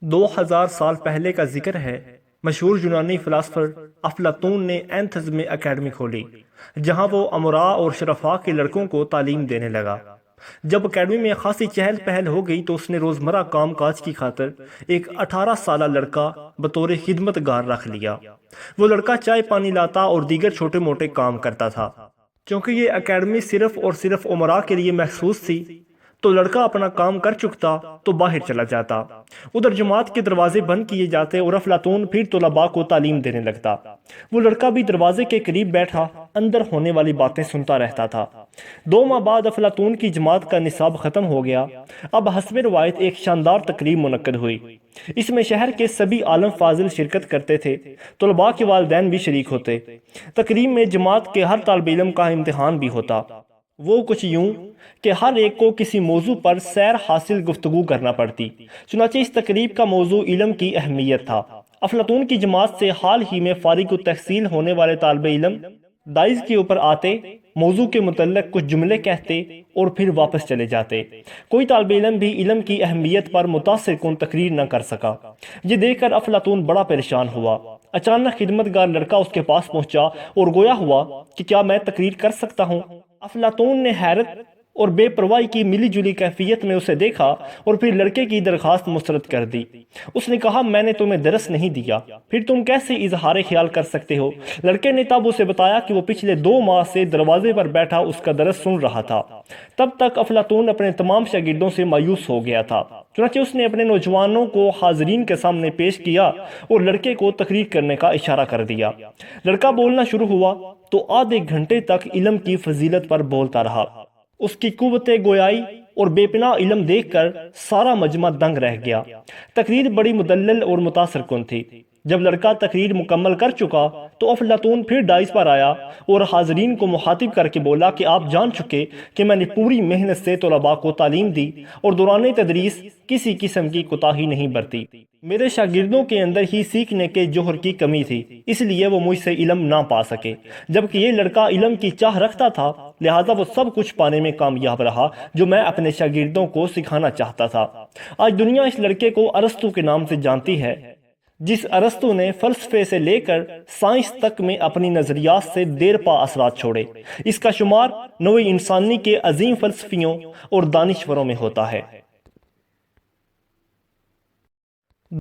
2000 سال پہلے کا ذکر ہے، مشہور یونانی فلاسفر افلاطون نے اینتھز میں اکیڈمی کھولی جہاں وہ امراء اور شرفاء کے لڑکوں کو تعلیم دینے لگا۔ جب اکیڈمی میں خاصی چہل پہل ہو گئی تو اس نے روزمرہ کام کاج کی خاطر ایک 18 سالہ لڑکا بطور خدمت گار رکھ لیا۔ وہ لڑکا چائے پانی لاتا اور دیگر چھوٹے موٹے کام کرتا تھا۔ چونکہ یہ اکیڈمی صرف اور صرف امراء کے لیے مخصوص تھی تو لڑکا اپنا کام کر چکتا تو باہر چلا جاتا۔ ادھر جماعت کے دروازے بند کیے جاتے اور افلاطون پھر طلباء کو تعلیم دینے لگتا۔ وہ لڑکا بھی دروازے کے قریب بیٹھا اندر ہونے والی باتیں سنتا رہتا تھا۔ 2 ماہ بعد افلاطون کی جماعت کا نصاب ختم ہو گیا۔ اب حسب روایت ایک شاندار تقریب منعقد ہوئی۔ اس میں شہر کے سبھی عالم فاضل شرکت کرتے تھے، طلباء کے والدین بھی شریک ہوتے۔ تقریب میں جماعت کے ہر طالب علم کا امتحان بھی ہوتا۔ وہ کچھ یوں کہ ہر ایک کو کسی موضوع پر سیر حاصل گفتگو کرنا پڑتی۔ چنانچہ اس تقریب کا موضوع علم کی اہمیت تھا۔ افلاطون کی جماعت سے حال ہی میں فارغ التحصیل ہونے والے طالب علم دائز کے اوپر آتے، موضوع کے متعلق کچھ جملے کہتے اور پھر واپس چلے جاتے۔ کوئی طالب علم بھی علم کی اہمیت پر متاثر کن تقریر نہ کر سکا۔ یہ دیکھ کر افلاطون بڑا پریشان ہوا۔ اچانک خدمتگار لڑکا اس کے پاس پہنچا اور گویا ہوا کہ کیا میں تقریر کر سکتا ہوں؟ افلاطون نے حیرت اور بے پرواہی کی ملی جلی کیفیت میں اسے دیکھا اور پھر لڑکے کی درخواست مسترد کر دی۔ اس نے کہا، میں نے تمہیں درس نہیں دیا، پھر تم کیسے اظہار خیال کر سکتے ہو؟ لڑکے نے تب اسے بتایا کہ وہ پچھلے 2 ماہ سے دروازے پر بیٹھا اس کا درس سن رہا تھا۔ تب تک افلاطون اپنے تمام شاگردوں سے مایوس ہو گیا تھا۔ چنانچہ اس نے اپنے نوجوانوں کو حاضرین کے سامنے پیش کیا اور لڑکے کو تقریر کرنے کا اشارہ کر دیا۔ لڑکا بولنا شروع ہوا تو آدھے گھنٹے تک علم کی فضیلت پر بولتا رہا۔ اس کی قوت گویائی اور بے پناہ علم دیکھ کر سارا مجمع دنگ رہ گیا۔ تقریر بڑی مدلل اور متاثر کن تھی۔ جب لڑکا تقریر مکمل کر چکا تو افلاطون پھر دائز پر آیا اور حاضرین کو مخاطب کر کے بولا کہ آپ جان چکے کہ میں نے پوری محنت سے طلباء کو تعلیم دی اور دوران تدریس کسی قسم کی کوتاہی نہیں برتی۔ میرے شاگردوں کے اندر ہی سیکھنے کے جوہر کی کمی تھی، اس لیے وہ مجھ سے علم نہ پا سکے، جبکہ یہ لڑکا علم کی چاہ رکھتا تھا، لہٰذا وہ سب کچھ پانے میں کامیاب رہا جو میں اپنے شاگردوں کو سکھانا چاہتا تھا۔ آج دنیا اس لڑکے کو ارسطو کے نام سے جانتی ہے، جس ارسطو نے فلسفے سے لے کر سائنس تک میں اپنی نظریات سے دیر پا اثرات چھوڑے۔ اس کا شمار نوع انسانی کے عظیم فلسفیوں اور دانشوروں میں ہوتا ہے۔